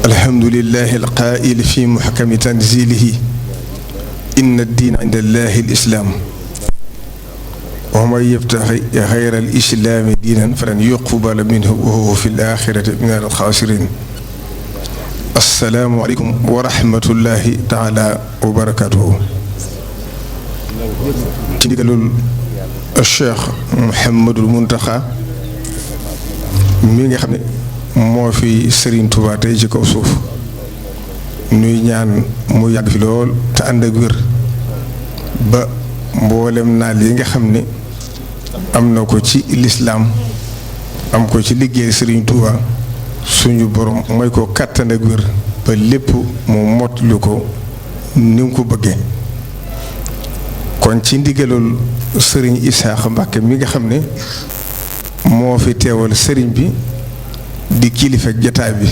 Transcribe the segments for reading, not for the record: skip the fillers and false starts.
الحمد لله القائل في محكم تنزيله إن الدين عند الله الإسلام ومن يبتغي غير الإسلام دينا فلن يقبل منه وهو في الآخرة من الخاسرين. السلام عليكم ورحمة الله تعالى وبركاته. تنقل الشيخ محمد المنتخى mi nga xam ne moo fi Serigne Touba tey ci kaw suuf ñuy ñaan mu yàgg fi lool te ànd ak wér ba mboolem naal yi nga xam ne am na ko ci lislaam am ko ci liggéey Serigne Touba suñu borom mooy ko kàttan ak wér ba lépp mu mottali ko ni mu ko bëggee. kon ci ndigalul Serigne Isaaxa Mbàkke mi nga xam ne moo fi teewal sëriñ bi di kilifa jataay bi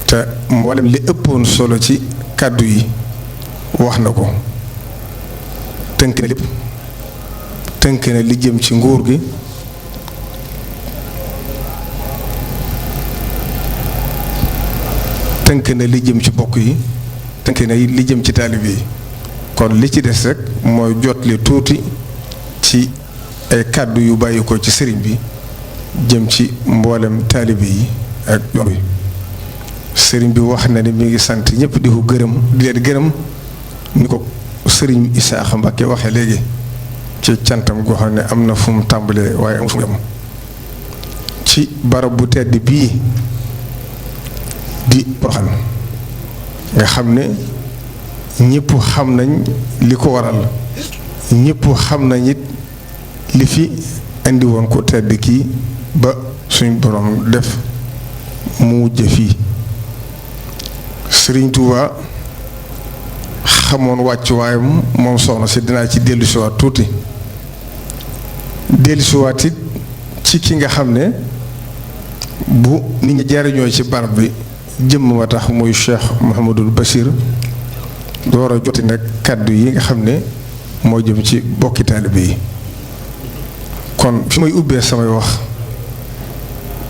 te mboolem li ëppoon solo ci kàddu yi wax na ko tënk na lépp tënk na li jëm ci nguur gi tënk na li jëm ci bokk yi tënk na li jëm ci taalib yi kon li ci des rek mooy jot li tuuti ci ay kàddu yu bàyyi ko ci sëriñ bi jëm ci mboolem taalibe yi ak yoon wi. sëriñ bi wax na ni mi ngi sant ñëpp di ko gërëm di leen gërëm ni ko sëriñ Isaaxa Mbàkke waxee léegi ci cantam goo xam ne am na fu mu tàmbalee waaye am fu mu yem ci barab bu tedd bii di Porokhane nga xam ne ñëpp xam nañ li ko waral ñëpp xam nañ it li fi indi woon ko tedd kii ba suñ borom def mu mujj fii Sëriñ Tuuba xamoon wàccuwaayam moom soxna si dinaa ci dellusiwaat tuuti dellusiwaat it ci ki nga xam ne bu nit ñi jariñoo ci barab bi jëmm ma tax muy Cheikh Mouhamadul Bachir door a joti nag kàddu yi nga xam ne moo jëm ci bokki taalibe yi. kon fi may ubbee samay wax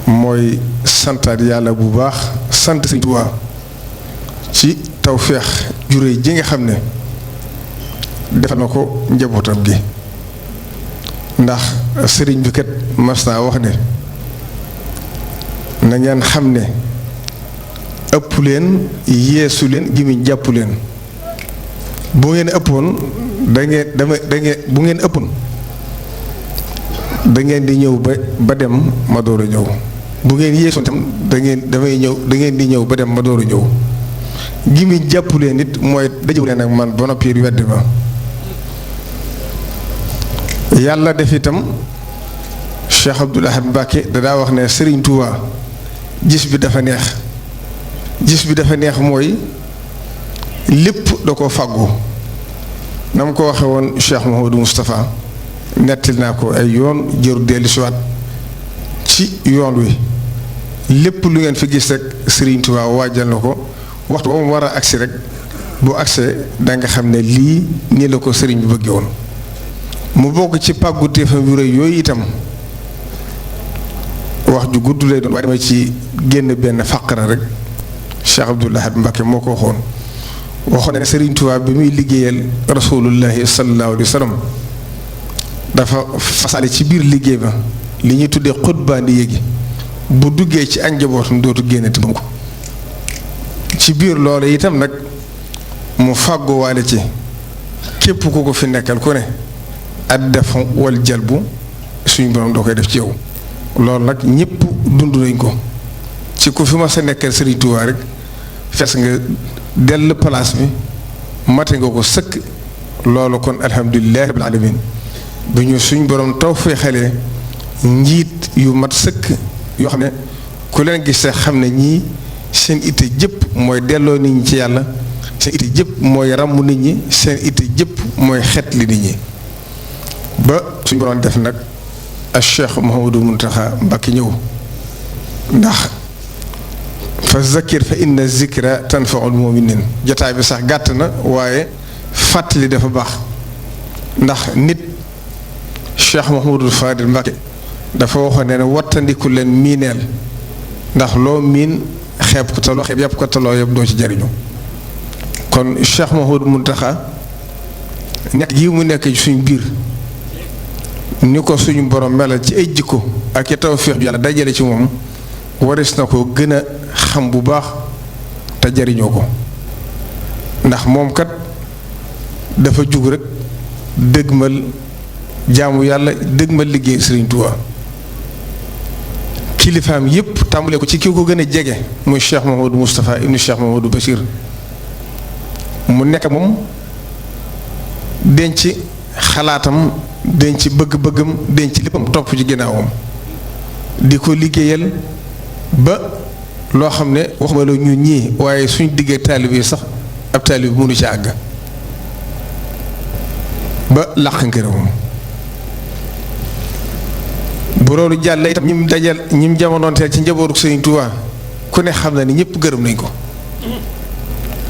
mooy santaat yàlla bu baax sant Sëriñ Tuubaa ci tawféex jure ji nga xam ne defal na ko njabootam gi ndax sëriñ bi kat mas naa wax ne na ngeen xam ne ëpp leen yeesu leen gimiñ jàpp leen bu ngeen ëppoon bu ngeen ëppoon da ngeen di ñëw ba dem ma door a ñëw bu ngeen yeesoon tam da ngeen di ñëw ba dem ma door a ñëw gi mi jàppulee nit mooy dajewu leen ak man ba noppi weddi ma yàlla def itam Cheikh Abdoul Ahad Mbacke dadaa wax ne Serigne Touba gis bi dafa neex mooy lépp da ko fàggu na mu ko waxe woon Cheikh Mouhamadou Moustapha nettali naa ko ay yoon jëru dellusiwaat ci yoon wi lépp lu ngeen fi gis rek Serigne Touba waajal na ko waxtu ba mu war a agsi rek bu agsee danga xam ne lii nii la ko Serigne bi bëggee woon mu bokk ci pàggu téefam yu rëy yooyu itam wax ju gudd lay doon waaye dama ci génn benn faqara rek Cheikh Abdoul Ahad Mbacke moo ko waxoon ne Serigne Touba bi muy liggéeyal rasulullahi sallallahu alayhi wa sallam dafa fasale ci biir liggéey ba li ñuy tuddee xutbaandi yéegi bu duggee ci ak njabootam dootu génnati ko ci biir loolu itam nag mu fàgguwaale ci képp ku ko fi nekkal ku ne ad defu wal jalbu suñu borom doo koy def ci yow loolu nag ñëpp dund nañ ko ci ku fi ma sa nekkal Serigne Touba rek fees nga dell place bi mate nga ko sëkk loolu kon alhamdulillahi rabbil alamin bi ñu suñ borom taw fee xale njiit yu mat sëkk yoo xam ne ku leen gis te xam ne ñii seen itte jëpp mooy delloo nit ñi ci yàlla seen itte jëpp mooy ràmm nit ñi seen itte jëpp mooy xet li nit ñi ba suñ borom def nag ak Cheikh Mouhamadou Mountakha Mbacké ñëw ndax fa zakir fa inna zikra tanfaul muminin jotaay bi sax gàtt na waaye fàttali dafa baax ndax nit Cheikh Mouhamadou Fadil Mbacké dafa waxoon ne wattandiku leen miineel ndax loo miin xeeb ko te loo xeeb yàpp ko te loo yëpp doo ci jariñu kon Cheikh Mouhamadou Mountakha nekk gi mu nekk ci suñu biir ni ko suñu borom melal ci ay jikko ak i tawfeex bi yàlla dajale ci moom waris na ko gën a xam bu baax te jariñoo ko ndax moom kat dafa jug rek dëgmal jaamu yàlla dëgmal liggéey Sëriñ Tuubaa kilifaam yépp tàmbale ko ci ki ko gën a jege muy Cheikh Mouhamadou Moustapha ibnu Cheikh Mouhamadou Bachir mu nekk moom denc xalaatam denc bëgg-bëggam denc léppam topp ci ginnaawam di ko liggéeyal ba loo xam ne waxuma la ñun ñii waaye suñ diggee taalib yi sax ab taalib mënu ci àgg ba làq ngërëmam bu loolu jàll itam ñim jamonoonteel ci njabootu Sëriñ Tuubaa ku ne xam na ni ñëpp gërëm nañ ko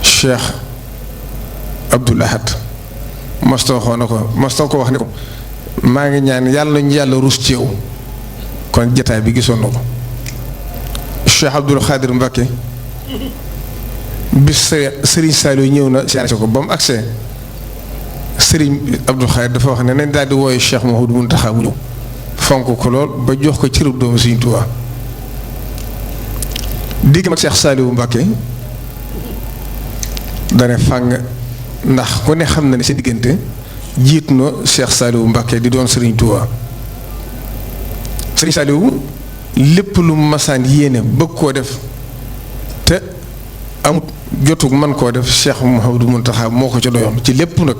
Cheikh Abdoul Ahad mastoo ko wax ne ko maa ngi ñaan yàlla ñu yàlla rus ci yow kon jataay bi gisoon na ko Cheikh Abdoul Khadir Mbacké bis Serigne Saliou ñëw na siyaare ko ba mu agsee Serigne Abdoul Khadir dafa wax ne nañ daal di wooye Cheikh Mouhamadou Mountakha mu ñëw fonk ko lool ba jox ko cërub doomu Sëriñ Tuubaa digg mag Cheikh Saliou Mbacké dane fàng ndax ku ne xam na ne sa diggante jiit na Cheikh Saliou Mbacké di doon Sëriñ Tuubaa Sëriñ Saliou lépp lu masaan yéene bëgg koo def te amut jotug man koo def Cheikh Mouhamadou Mountakha moo ko ca doyoon ci lépp nag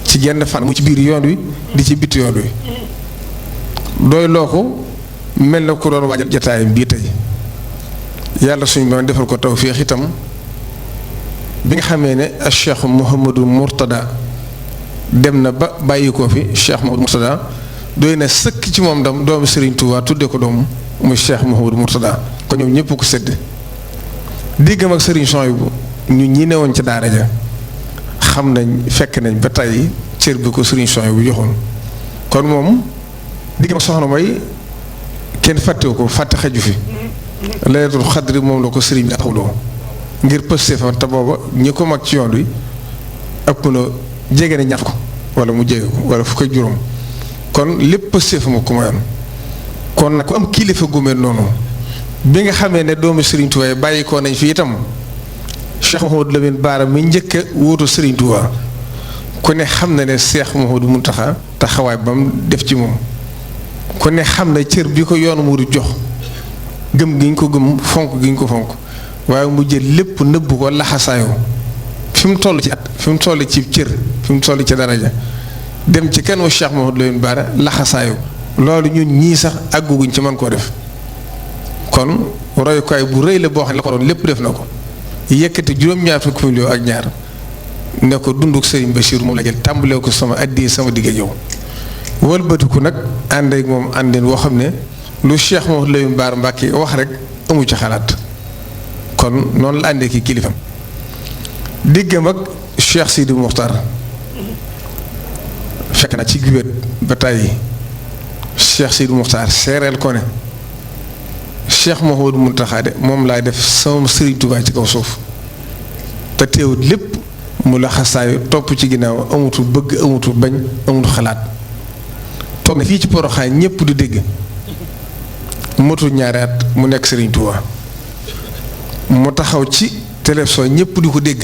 ci genn fan mu ci biir yoon wi di ci bitti yoon wi doy loo ko mel na ku doon waajal jataayam bii tey yàlla suñu borom defal ko tawféex itam bi nga xamee ne ak Cheikh Mouhamadou Mourtada dem na ba bàyyi ko fi Cheikh Mouhamadou Mourtada doy na sëkk ci moom dam doomu Serigne Touba tudde ko doom muy Cheikh Mouhamadou Mourtada ko ñoom ñëpp ko sedd diggam ak Serigne Souhaïbou ñu ñi newoon ci daara ja xam nañ fekk nañ ba tey cër bi ko Serigne Souhaïbou joxoon kon moom diggam ak soxna mooy kenn fàttewu ko fàtte xaju fi Laylatul Xadri moom la ko Serigne bi taxawloo ngir pëste fa te booba ñi ko mag ci yoon wi ëpp na jege na ñaar ko wala mu jege ko wala fukk ak juróom kon lépp pëste fa ma ko mayoon kon nag ku am kilifa gu mel noonu bi nga xamee ne doomu Serigne Touba bàyyi ko nañ fi itam Cheikh Mouhamadou Lamine Bara mi njëkk a wóotu Serigne Touba ku ne xam na ne Cheikh Mouhamadou Mountakha taxawaay ba mu def ci moom ku ne xam ne cër bi ko yoonu mu jox gëm gi ñu ko gëm fonk gi ñu ko fonk waaye mu jël lépp nëbb ko laxasaayoo fi mu toll ci at fi mu toll ci cër fi mu toll ci daraja dem ci kenn wu Cheikh Mouhamadou Lamine Bara laxasaayoo loolu ñun ñii sax àgguguñ ci mën koo def kon royukaay bu rëy la boo xam ne la ko doon lépp def na ko yëkkati juróom-ñaar fukki million ak ñaar ne ko dunduk Serigne Bachir moom la jël tàmbalee ko sama addi sama digg yow wëlbatiku nag ànd ak moom àndeen woo xam ne lu Cheikh Mouhamadou Lamine Bara Mbacké wax rek amu ci xalaat kon noonu la àndee ki kilifam diggam ak Cheikh Sidi Mokhtar fekk na ci gubét ba tàyyi Cheikh Sidi Mokhtar seereel ko ne Cheikh Mouhamadou Mountakha de moom laay def sama Serigne Touba ci kaw suuf te teewut lépp mu la xasaayu topp ci ginnaaw amutu bëgg amutu bañ amutu xalaat toog na fii ci Porokhane ñëpp di dégg motul ñaari at mu nekk Serigne Touba mu taxaw ci télévision ñëpp di ko dégg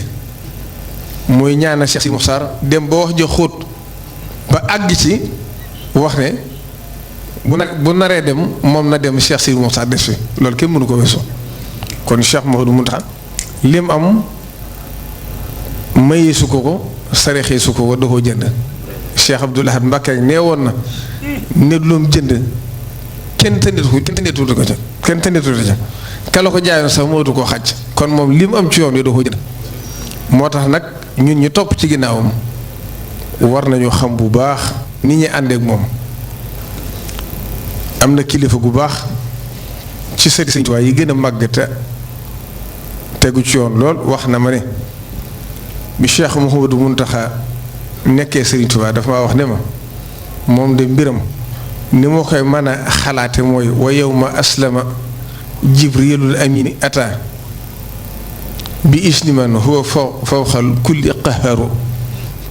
muy ñaana Cheikh Sidi Mokhtar dem ba wax ja xóot ba àgg ci wax ne bu naree dem moom na dem Cheikh Sidi Mokhtar des fi loolu kenn mënu ko weesu kon Cheikh Mouhamadou Mountakha lim am maye su ko sarexee su ko da koo jënd Cheikh Abdoul Ahad Mbacké nee woon na ne lu mu jënd kenn tëndeetu ko ca kala ko jaayoon sax mootu koo xàcc kon moom li mu am ci yoon wi da koo jënd moo tax nag ñun ñu topp ci ginnaawam war nañu xam bu baax ni ñuy àndeek moom am na kilifa gu baax ci sëriñ Sëriñ Tuubaa yi gën a màgg te tegu ci yoon lool wax na ma ne bi Cheikh Mouhamadou Mountakha nekkee Sëriñ Tuubaa dafa maa wax ne ma moom de mbiram ni moo koy mën a xalaate mooy wa yawma aslama jibrilul amini ata bi isniman huwa fawqal kulli qaharu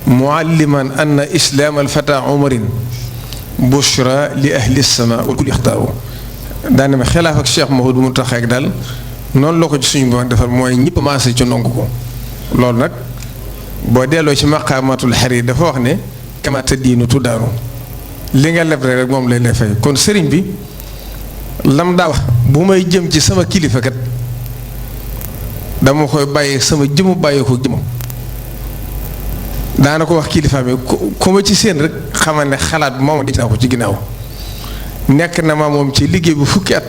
mualliman anna islaam alfata umarin bushra li ahli sama wal kulli ixtaaru daane ma xilaaf ak Cheikh Mouhamadou Mountakha ak daal noonu la ko ci suñu borom defal mooy ñëpp maase ci ndonk ko loolu nag boo delloo ci maqaamatul xarir dafa wax ne kama tadiinu tudaaru li nga leb rek moom lay fay kon sëriñ bi lam daa wax bu may jëm ci sama kilifa kat dama koy bàyyi sama jëmu bàyyi ko jëmam daana ko wax kilifa mi ku ma ci seen rek xamal ne xalaat moom di naa ko ci ginnaaw nekk na ma moom ci liggéey bu fukki at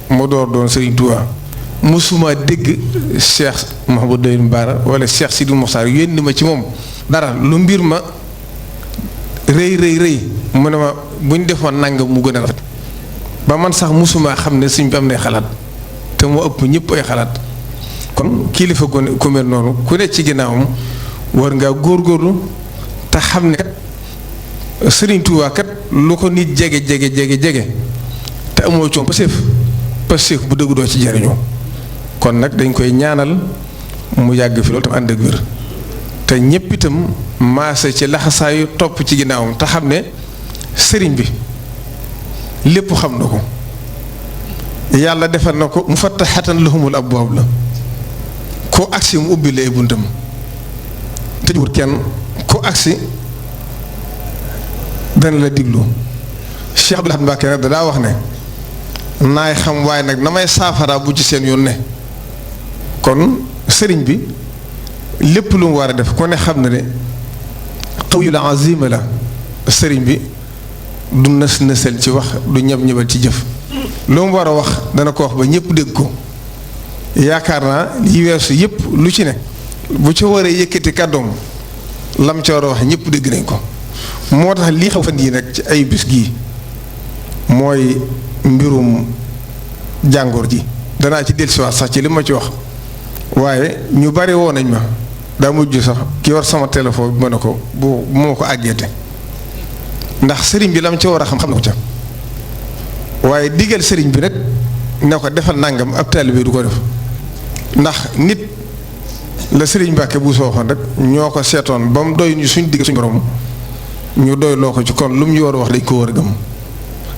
mu door doon Sëriñ Tuubaa musuma dégg Cheikh Mouhamadou Lamine Bara wala Cheikh Sidi Mokhtar yónni ma ci moom dara lu mbir ma rëy mu ne ma buñ defoon nangam mu gën a rafet ba man sax musuma xam ne suñ bi am nay xalaat te moo ëpp ñëpp ay xalaat kon kilifa ku mel noonu ku ne ci ginnaawam war ngaa góorgóorlu te xam ne kat Sëriñ Tuubaa kat lu ko nit jege te amoo coom passeef bu dëgg doo ci jariñoo kon nag dañ koy ñaanal mu yàgg fi loolu tam ànd ak wér te ñépp itam maase ci laxasaayu topp ci ginnaawam te xam ne sëriñ bi lépp xam na ko yàlla defal na ko mufattaxatan lahumul abwaab la koo agsi mu ubbi la ay buntam tëjuwut kenn koo agsi dana la diglu Cheikh Abdoul Ahad Mbacké nag daa wax ne naay xam waaye nag na may saafara bu ci seen yoon ne kon sëriñ bi lépp lu mu war a def ko ne xam na ne xawyu la azima la sëriñ bi du nësal ci wax du ñëbal ci jëf lu mu war a wax dana ko wax ba ñëpp dégg ko yaakaar naa yi weesu yëpp lu ci ne bu ci waree yëkkati kàddoom lam ca war a wax ñëpp dégg nañ ko moo tax lii xaw fan yii nag ci ay bis gii mooy mbirum jàngoor ji danaa ci dellusiwaat sax ci li ma ci wax waaye ñu bari woo nañ ma daa mujj sax ki war sama téléphone bi ma ne ko bu moo ko àggeete ndax sëriñ bi lam ca war a xam na ko ca waaye digal sëriñ bi rek ne ko defal nangam ab taalibe du ko def ndax nit la sëriñ Mbàkke bu soo waxoon rek ñoo ko seetoon ba mu doy ñu suñ digg suñ borom ñu doy loo ko ci kon lu mu ñu war a wax dañ ko war a gëm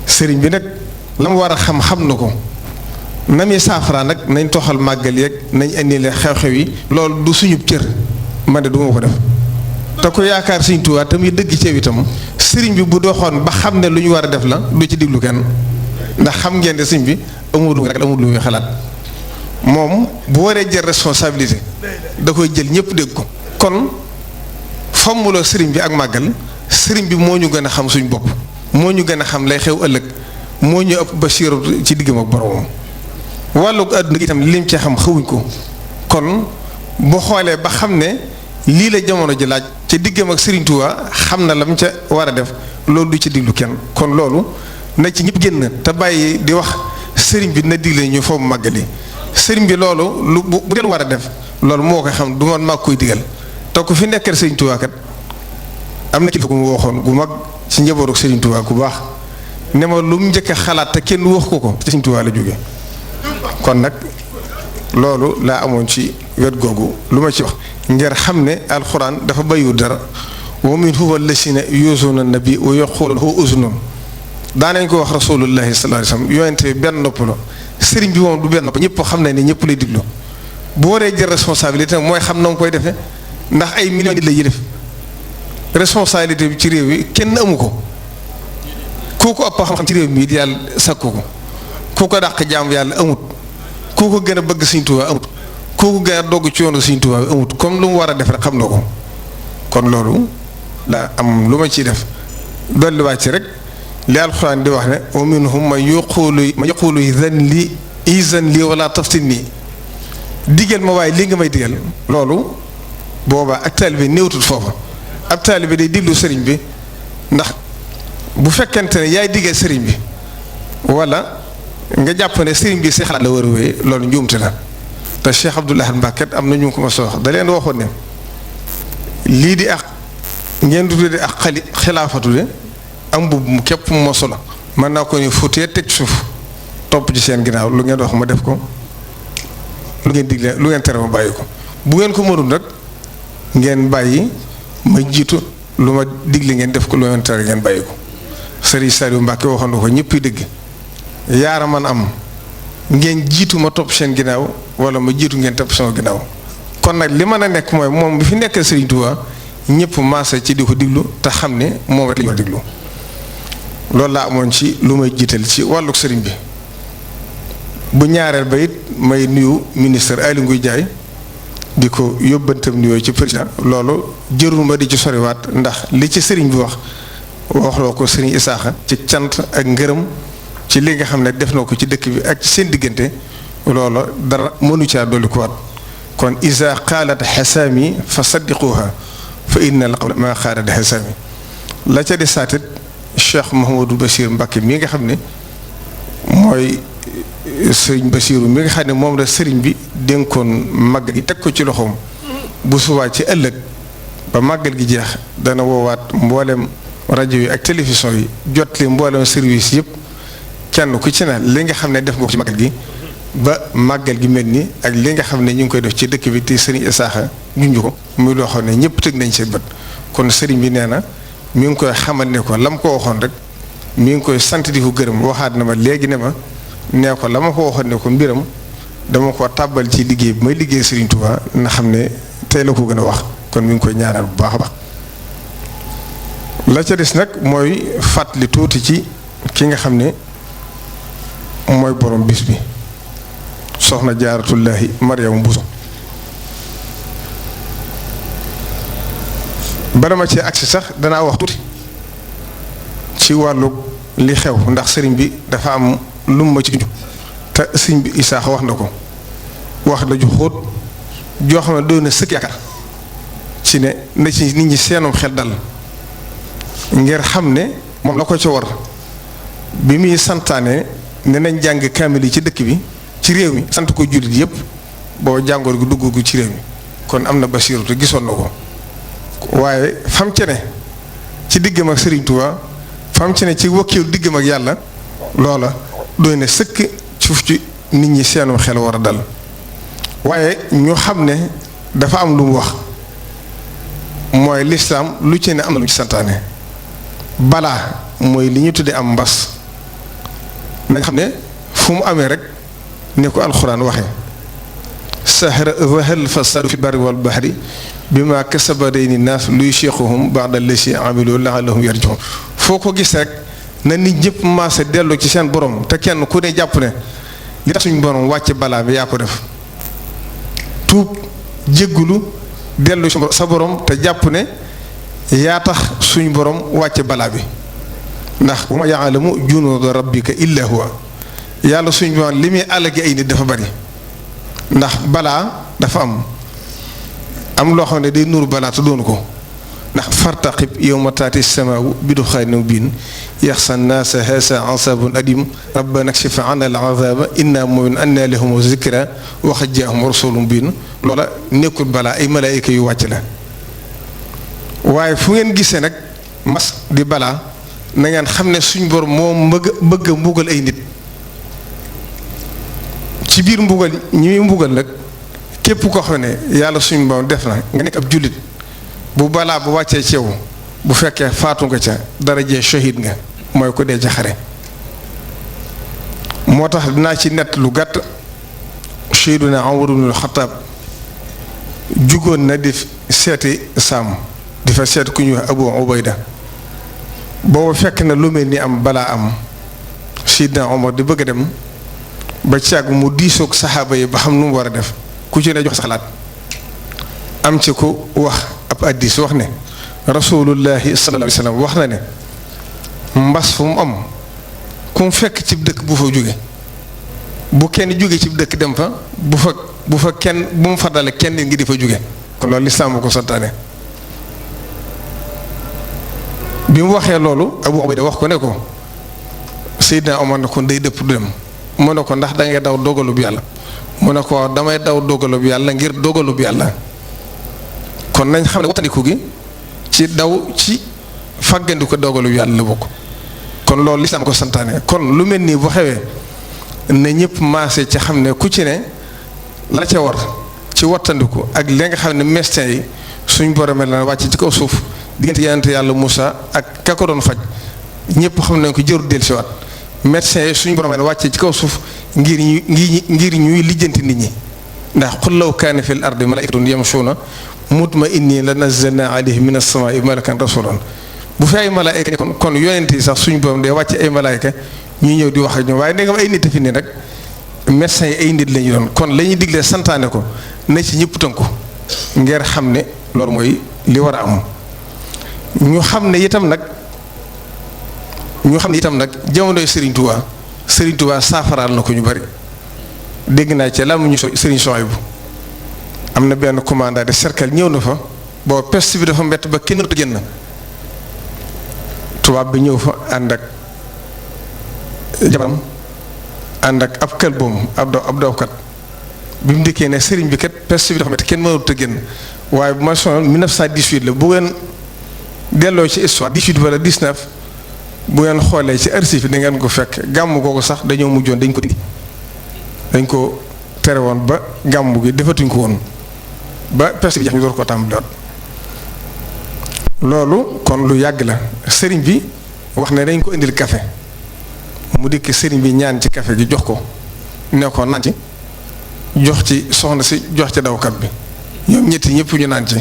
sëriñ bi nag la mu war a xam na ko na muy saafara nag nañ toxal màggal yeeg nañ indi leen xew-xew yi loolu du suñu cër man de du ma ko def te ko yaakaar Sëriñ Tuubaa te muy dëgg ci itam sëriñ bi bu doxoon ba xam ne lu ñu war a def la du ci diglu kenn ndax xam ngeen ne sëriñ bi amul rek amul lu muy xalaat moom bu waree jël responsabilité da koy jël ñëpp dégg ko kon fommuloo sëriñ bi ak màggal sëriñ bi moo ñu gën a xam suñ bopp moo ñu gën a xam lay xew ëllëg moo ñu ëpp basiiru ci diggam ak boromam wàllu àdduna gi itam lim ci xam xawuñ ko kon bu xoolee ba xam ne lii la jamono ji laaj ca diggam ak Sëriñ Tuubaa xam na lam ca war a def loolu du ci diglu kenn kon loolu na ci ñëpp génn te bàyyi di wax sëriñ bi na digle ñu foofu màggali sëriñ bi loolu lu bu dee war a def loolu moo koy xam du man maa koy digal te ku fi nekkal Sëriñ Tuubaa kat am na kilifa gu mu waxoon gu mag ci njabootu Sëriñ Tuubaa ku baax ne ma lu mu njëkk a xalaat te kenn wax ko ci Sëriñ Tuubaa la jóge kon nag loolu laa amoon ci wet googu lu ma ci wax ngir xam ne alxuraan dafa bayu dara wa minhum llaziina yu'zuuna nabi wa yaquuluuna huwa uzunun daanañ ko wax rasulullahi sallallahu alayhi wasallam yonente benn nopp la sëriñ bi moom du benn nopp ñëpp xam nañ ne ñëpp lay diglu bu waree jël responsabilité mooy xam na mu koy defee ndax ay millions nit la yi def responsabilité bi ci réew yi kenn amu ko kooku ëpp xam-xam ci réew mi di yàlla sakku ko kooku dàq jaam yàlla amut kooku gën a bëgg Sëriñ Tuubaa amut kooku gën a dogg ci yoonu Sëriñ Tuubaa amut comme lu mu war a def rek xam na ko kon loolu daa am lu ma ciy def dolliwaat ci rek li alxuraan di wax ne wa minhum man yaqulu izan li wala taftinni digal ma waaye lii nga may digal loolu boobaa ak taalibe néewtut foofa ab taalibe day diglu sëriñ bi ndax bu fekkente ne yaay digal sëriñ bi wala nga jàpp ne sëriñ bi si xalaat la war a wéy loolu njuumte la te Cheikh Abdoul Ahad Mbacké am na ñu ko ma soox da leen waxoon ne lii di ak ngeen du tuddee ak xilaafatu de am mbubb mu képp mu mosu la mën naa ko ne futee teg suuf topp ci seen ginnaaw lu ngeen wax ma def ko lu ngeen digle lu ngeen tere ma bàyyi ko bu ngeen ko mënul nag ngeen bàyyi ma jiitu lu ma digle ngeen def ko lu ngeen tere ngeen bàyyi ko Serigne Saliou Mbacke waxoon na ko ñëpp dégg yaara man am ngeen jiitu ma topp seen ginnaaw wala ma jiitu ngeen topp sama ginnaaw kon nag li mën a nekk mooy moom bi fi nekkee Serigne Touba ñëpp maase ci di ko diglu te xam ne moom rek la ñu war a diglu loolu laa amoon ci lu may jiital ci wàllug sëriñ bi bu ñaareel ba it may nuyu ministre Aly Ngouille Ndiaye di ko yóbbantam nuyoo ci président loolu jërul ma di ci soriwaat ndax li ci sëriñ bi waxloo ko sëriñ Isaaxa ci cant ak ngërëm ci li nga xam ne def na ko ci dëkk bi ak ci seen diggante loolu dara mënu caa dolli ko waat kon isa qaalat xasaami fa saddiquha fa inna al qawla ma qaalat xasaami la ca di saatit Cheikh Mouhamadou Bachir Mbacké mi nga xam ne mooy sëriñ Bachiru mi nga xam ne moom la sëriñ bi dénkoon màggal gi teg ko ci loxoom bu subaa ci ëllëg ba màggal gi jeex dana woowaat mboolem rajo yi ak télévision yi jot li mboolem service yëpp kenn ku ci ne li nga xam ne def nga ko ci màggal gi ba màggal gi mel ni ak li nga xam ne ñu ngi koy def ci dëkk bi te sëriñ Isaaxa junj ko muy loo xam ne ñëpp tëg nañ seen bët kon sëriñ bi nee na mi ngi koy xamal ne ko la mu ko waxoon rek mi ngi koy sant di ko gërëm waxaat na ma léegi ne ma nee ko la ma ko waxoon ne ko mbiram dama ko tàbbal ci liggéey bi may liggéey Serigne Touba na xam ne tey la ko gën a wax kon mi ngi koy ñaanal bu baax a baax la ca des nag mooy fàttali tuuti ci ki nga xam ne mooy borom bis bi soxna Jaaratullaahi Mariama Bousso bala ma ci agsi sax danaa wax tuuti ci wàllu li xew ndax sëriñ bi dafa am lu ma ci junj te sëriñ bi Isaaxa wax na ko wax la ju xóot joo xam ne doon na sëkk yaakaar ci ne na ci nit ñi seenum xel dal ngir xam ne moom la ko ca war bi muy santaane ne nañ jàng kaamil yi ci dëkk bi ci réew mi sant ko jullit yépp boo jàngoor gi dugg ci réew mi kon am na Basiiru te gisoon na ko waaye fam ci ne ci diggam ak Serigne Touba fam ci ne ci wakkiilu diggam ak yàlla loola doy na sëkk suuf ci nit ñi seenum xel war a dal waaye ñu xam ne dafa am lu mu wax mooy lislaam lu ci ne am na lu ci santaane balaa mooy li ñu tuddee am mbas na nga xam ne fu mu amee rek ne ko alxuraan waxe zahara al-fasaadu fi l-barri wal bahri bimaa kasabat aydi n-naas liyuziiqahum ba'da llazii amilu la'allahum yarji'uun foo ko gis rek na nit ñëpp maase dellu ci seen borom te kenn ku ne jàpp ne li tax suñu borom wàcce balaa bi yaa ko def tuub jéggulu dellu sa borom te jàpp ne yaa tax suñu borom wàcce balaa bi ndax wa maa ya'lamu junuuda rabbika illaa huwa yàlla suñu borom li muy àllagi ay nit dafa bari ndax balaa dafa am loo xam ne day nuuru balaa te doonu ko ndax fartaqib yawma taati samaau bi duxaanin mubiin yaxsa naasa haasa asaabun adim rabbana kshif anna al azaaba inna mu'minun anna lahum zikra wa qad jaahum rasulun mubiin loola nekkul balaa ay malaayika yu wàcc la waaye fu ngeen gisee nag mas di balaa na ngeen xam ne suñ borom moo bëgg a mbugal ay nit ci biir mbugal ñi muy mbugal nag képp koo xam ne yàlla suñu borom def na nga nekk ab jullit bu balaa bu wàccee ci yow bu fekkee faatu nga ca darajee shahid nga mooy ko dee ca xare moo tax dinaa ci nett lu gàtt Seydina Umar ibnul Xattaab jugoon na di seeti Saam di fa seet ku ñuy wax Abu Ubayda boobu fekk na lu mel ni am balaa am Seydina Umar di bëgg a dem ba càgg mu diisoog saxaaba yi ba xam nu mu war a def ku ci ne jox sa xalaat am ci ku wax ab addis wax ne rasulullahi sallallahu alayhi wa sallam wax na ne mbas fu mu am ku mu fekk ci dëkk bu fa jóge bu kenn jóge ci dëkk dem fa bu fa kenn bu mu fa dale kenn ngi di fa jóge kon loolu lislaam ko santaane bi mu waxee loolu Abu Ubayda wax ko ne ko Seydina Omar ne ko day dëpp du dem mu ne ko ndax dangay daw dogalub yàlla mu ne ko damay daw dogalub yàlla ngir dogalub yàlla kon nañ xam ne wattandiku gi ci daw ci fàggandiku dogalub yàlla la bokk kon loolu lislaam ko santaane kon lu mel nii bu xewee ne ñëpp maase ci xam ne ku ci ne la ca war ci wattandiku ak li nga xam ne médecin yi suñ boromee la wàcc ci kaw suuf diggante yonent yàlla Moussa ak ka ko doon faj ñëpp xam nañ ko jëru dellusiwaat médecin yi suñ boromee la wàcc ci kaw suuf ngir ñuy lijjanti nit ñi ndax qul law kaana fil ardi malaa'ikatun yamshuuna mutma'inniina la nazzalnaa alayhim mina samaa'i malakan rasuulan bu fi ay malaayka kon yonent yi sax suñu borom day wàcc ay malaayka ñu ñëw di wax ak ñoom waaye da nga ay nit a fi nii rek médecins yi ay nit la ñu doon kon la ñuy diglee santaane ko na ci ñëpp tënku ngir xam ne loolu mooy li war a am. ñu xam ne itam nag jamonoy Serigne Touba saafaraal na ko ñu bari dégg naa ci làmmiñu Serigne Souhaïbou am na benn commandant de cercle ñëw na fa boo peste bi dafa mbett ba kenn mënut a génn. tubaab bi ñëw fa ànd ak jabaram ànd ak ab këlboom ab dawkat bi mu dikkee ne sëriñ bi kat peste bi dafa metti kenn mënut a génn waaye bu ma sonal 1918 la bu ngeen delloo ci histoire 18 wala 19 bu ngeen xoolee ci archive da ngeen ko fekk gàmm googu sax dañoo mujjoon dañ ko dindi dañ ko tere woon ba gàmm gi defatuñ ko woon ba peste bi jeex ñu door ko tàmbaliwaat loolu kon lu yàgg la sëriñ bi wax ne dañ ko indil café mu dikk sëriñ bi ñaan ci café gi jox ko ne ko naan ci jox ci soxna si jox ci dawkat bi ñoom ñetti ñëpp ñu naan ci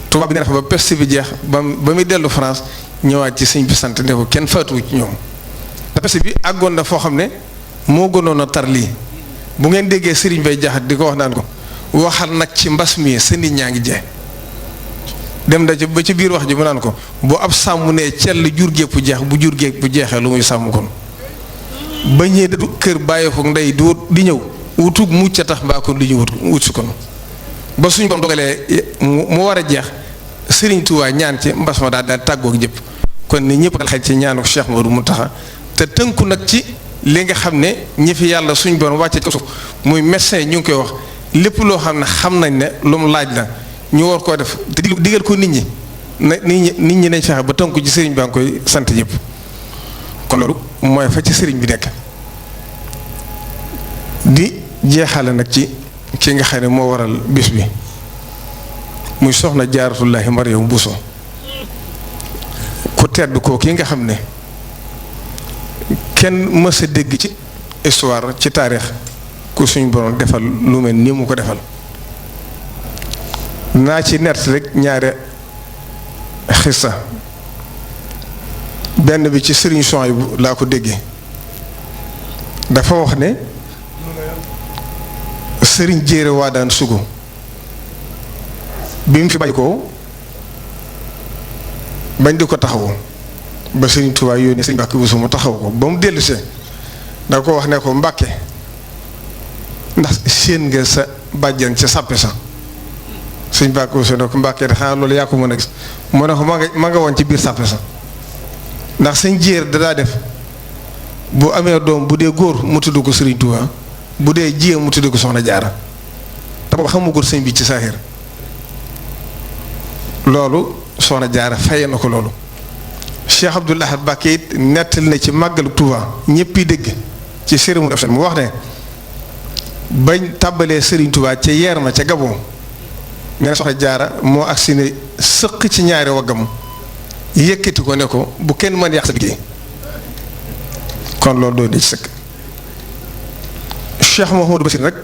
tubaab bi ne dafa ba peste bi jeex ba muy dellu France ñëwaat ci sëriñ bi sant ne ko kenn faatuwu ci ñoom te peste bi àggoon na foo xam ne moo gënoon a tar lii bu ngeen déggee sëriñ bay jaxat di ko wax naan ko waxal nag ci mbas mi sa nit ñaa ngi jeex dem da ba ci biir wax ji mu naan ko bu ab sàmm ne cell jur gépp jeex bu jur gépp bu jeexee lu muy sàmm kon ba ñee da kër bàyyi ko ndey di ñëw wutug mucc a tax mbaa kon li ñu wut si kon ba suñ borom dogalee mu war a jeex Sëriñ Tuubaa ñaan ci mbas ma daal tàggoog jëpp kon ni ñëpp dal xel ci ñaanu Cheikh Modou Mountakha te tënku nag ci li nga xam ne ñi fi yàlla suñ borom wàcce ci suuf muy médecin ñu ngi koy wax lépp loo xam ne xam nañ ne lu mu laaj la ñu war koo def te digal ko nit ñi nit ñi nañ fexe ba tënku ci sëriñ baa ngi koy sant ñëpp kon loolu mooy fa ci sëriñ bi nekk di jeexale nag ci ki nga xam ne moo waral bis bi muy soxna Jaaratullaahi Mariam Bousso ku tedd koo ki nga xam ne kenn mës a dégg ci histoire ci taarix ku suñ borom defal lu mel ni mu ko defal naa ci nett rek ñaare xissa benn bi ci Sëriñ Souhaïbou laa ko déggee dafa wax ne sëriñ jéere waa daan sugu bi mu fi bàyyi ko bañ di ko taxawu ba Sëriñ Tuubaa yónnee Sëriñ Mbàkke Buso mu taxaw ko ba mu dellusee da ko wax ne ko Mbàkke ndax séen nga sa bàjjan ca sàppe sa Sëriñ Mbàkke Buso ne ko Mbàkke de xanaa loolu yaa ko mën a gis mu ne ko ma nga woon ci biir sàppe sa ndax sëñ jéer da daa def bu amee doom bu dee góor mu tudd ko Sëriñ Tuubaa bu dee jigéen mu tudd ko Soxna Jaara te boobu xamugul sëñ bi ci saaxir loolu Soxna Jaara faye na ko loolu Cheikh Abdoul Ahad Mbacké it nettali na ci màggalu Tuubaa ñëpp yi dégg ci cérémonie officielle mu wax ne bañ tàbbalee Sëriñ Tuubaa ca yeer ma ca Gabon nee na Soxna Jaara moo agsi ne sëq ci ñaari waggam yëkkati ko ne ko bu kenn mën yàq sa liggéey kon loolu doo di ci sëkk Cheikh Mouhamadou Bassir rek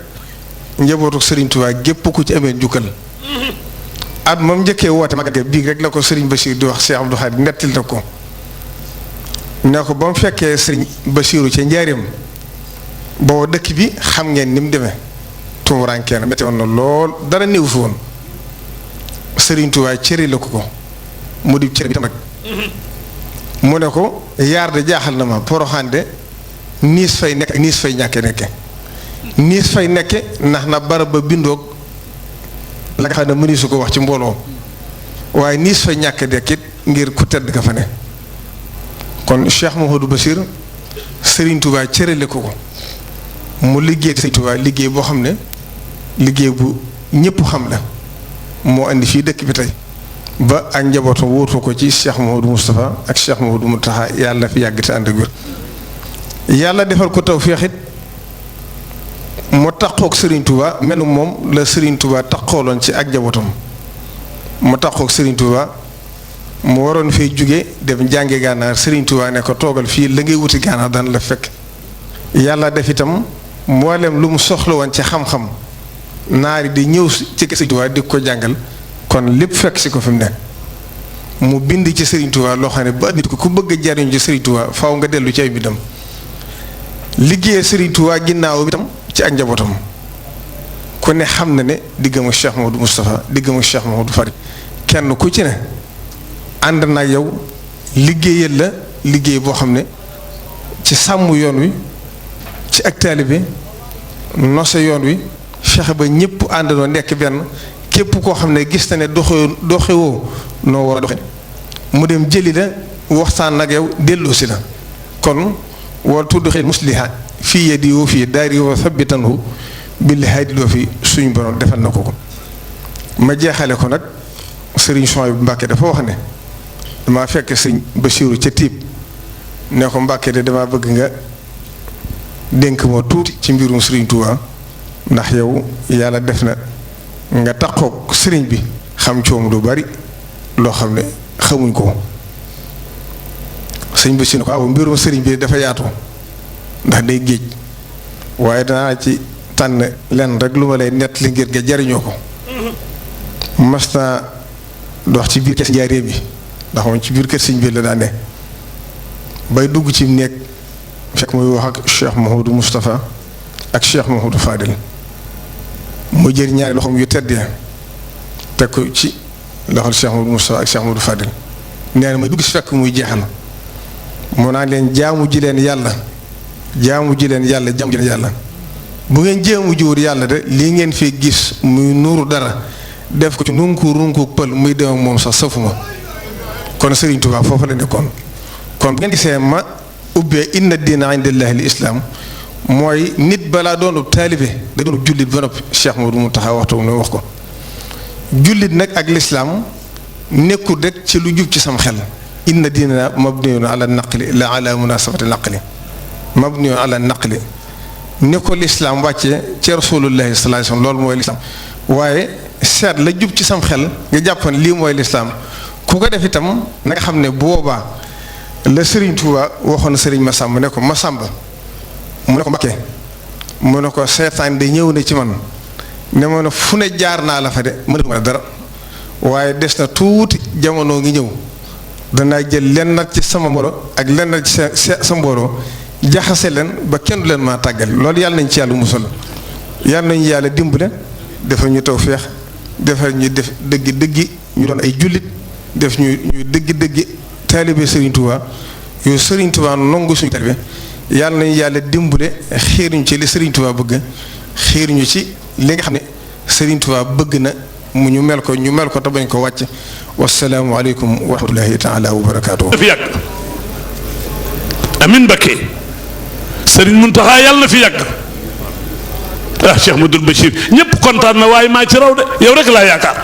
njabootu Serigne Touba gépp ku ci amee njukkal at moom njëkkee woote magal bii rek la ko Serigne Bassir di wax Cheikh Abdou Khadre nettil na ko ne ko ba mu fekkee Serigne Bassiru ca njaareem booba dëkk bi xam ngeen ni mu demee tumuraanke na metti woon na lool dara néew fi woon Serigne Touba cëri la ko mu di cëri bi tam rek mu ne ko yaar de jaaxal na ma Poroxaan de niis fay nekk ak niis fay ñàkke nekke niis fay nekke ndax na barab ba bindoog la nga xam ne mëni su ko wax ci mbooloo waaye niis fay ñàkke dekkit ngir ku tedd ka fa ne kon Cheikh Mouhamadou Bassir Serigne Touba cërale ko mu liggéey Serigne Touba liggéey boo xam ne liggéey bu ñëpp xam la moo indi fii dëkk bi tey ba ak njabootam wóotu ko ci Cheikh Mouhamadou Moustapha ak Cheikh Mouhamadou Mountakha yàlla fi yàgg te ànd ak wér yàlla defal ko tawfeex it mu taqoog Serigne Touba mel moom la Serigne Touba taqooloon ci ak njabootam mu taqoog Serigne Touba mu waroon fee jóge dem jànge gànnaar Serigne Touba ne ko toogal fii la ngay wuti gànnaar daan la fekk yàlla def itam mboolem lu mu soxla woon ci xam-xam naari di ñëw ci Serigne Touba di ko jàngal kon lépp fekk si ko fi mu ne mu bind ci Serigne Touba loo xam ne ba nit ko ku bëgg a jariñu ci Serigne Touba faaw nga dellu ci ay bindam liggéeyee Serigne Touba ginnaaw itam ci ak njabootam ku ne xam na ne diggam ak Cheikh Mamadou Moustapha diggam ak Cheikh Mamadou Fari kenn ku ci ne ànd na ak yow liggéeyal la liggéey boo xam ne ci sàmm yoon wi ci ak taalibe nose yoon wi fexe ba ñëpp àndandoo nekk benn képp koo xam ne gis na ne doxewoo noo war a doxe mu dem jëli la waxtaan ak yow delloosi la kon war tudd xëy musliha fii yadi wa fii daari wa sabbitanhu bil haadi loo fi suñu borom defal na ko ma jeexale ko nag Serigne Souhaïbou Mbacké dafa wax ne damaa fekk Serigne Bassirou ca tiib ne ko Mbacké de damaa bëgg nga dénk moo tuuti ci mbirum Serigne Touba ndax yow yàlla def na nga taxoog Serigne bi xam coom lu bari loo xam ne xamuñ ko sëñ bi si ne ko aw mbirum Serigne bi dafa yaatu ndax day géej waaye danaa ci tànn lenn rek lu ma lay nett li ngir nga jariñoo ko mas naa dox ci biir kër si njaaree bi ndax moom ci biir kër sëñ bi la daa ne bay dugg ci nekk fekk muy wax ak Cheikh Mouhamadou Moustapha ak Cheikh Mouhamadou Fadil mu jël ñaari loxoom yu tedd teg ko ci loxol Cheikh Mouhamadou Moustapha ak Cheikh Mouhamadou Fadil nee na may dugg si fekk muy jeexal moo naa leen jaamu ji leen yàlla jaamu ji leen yàlla bu ngeen jaamu jiwut yàlla de lii ngeen fi gis muy nuuru dara def ko ci runku pël muy dem ak moom sax safuma kon Serigne Touba foofu la nekkoon kon bu ngeen gisee ma ubbee inna diina indallahi li islaam mooy nit balaa doonub taalibe da doon jullit ba noppi Cheikh Modou mu taxaw waxtu ne wax ko jullit nag ak lislaam nekkul rek ci lu jub ci sam xel inna diina mabniyun ala naqli la ala munasabati naqli mabniyun ala naqli ne ko lislaam wàccee ci rasulullahi sallallahu alayhi wasallam loolu mooy lislaam waaye seet la jub ci sam xel nga jàppoon lii mooy lislaam ku ko def itam na nga xam ne bu boobaa la Serigne Touba waxoon Serigne Massamba ne ko Massamba mu ne ko Mbacké mu ne ko seetaan de ñëw na ci man ne ma ne fu ne jaar naa la fa de mënuma dara waaye des na tuuti jamono ngi ñëw danaa jël lenn nag ci sama mbooloo ak lenn nag ci sa mbooloo jaxase leen ba kenn du leen maa tàggal loolu yàlla nañ ci yàlla musal yàlla nañu yàlla dimbale defal ñu tawfeex defal ñu def dëggi ñu doon ay jullit def ñu dëggi taalibe Serigne Touba yow Serigne Touba nongu suñu taalibe yàlla nañu yàlla dimbale xiir ñu ci li Serigne Touba bëgg xiir ñu ci li nga xam ne Serigne Touba bëgg na mu ñu mel ko te bañ ko wàcc wasalaamu aleykum wa rahmatullahi taala wa barakaatu. fi yàgg amin Mbacké Serigne Mountakha yàlla na fi yàgg ah Cheikh Madou Bachir ñëpp kontaan na waaye maa ci raw de yow rek laa yaakaar.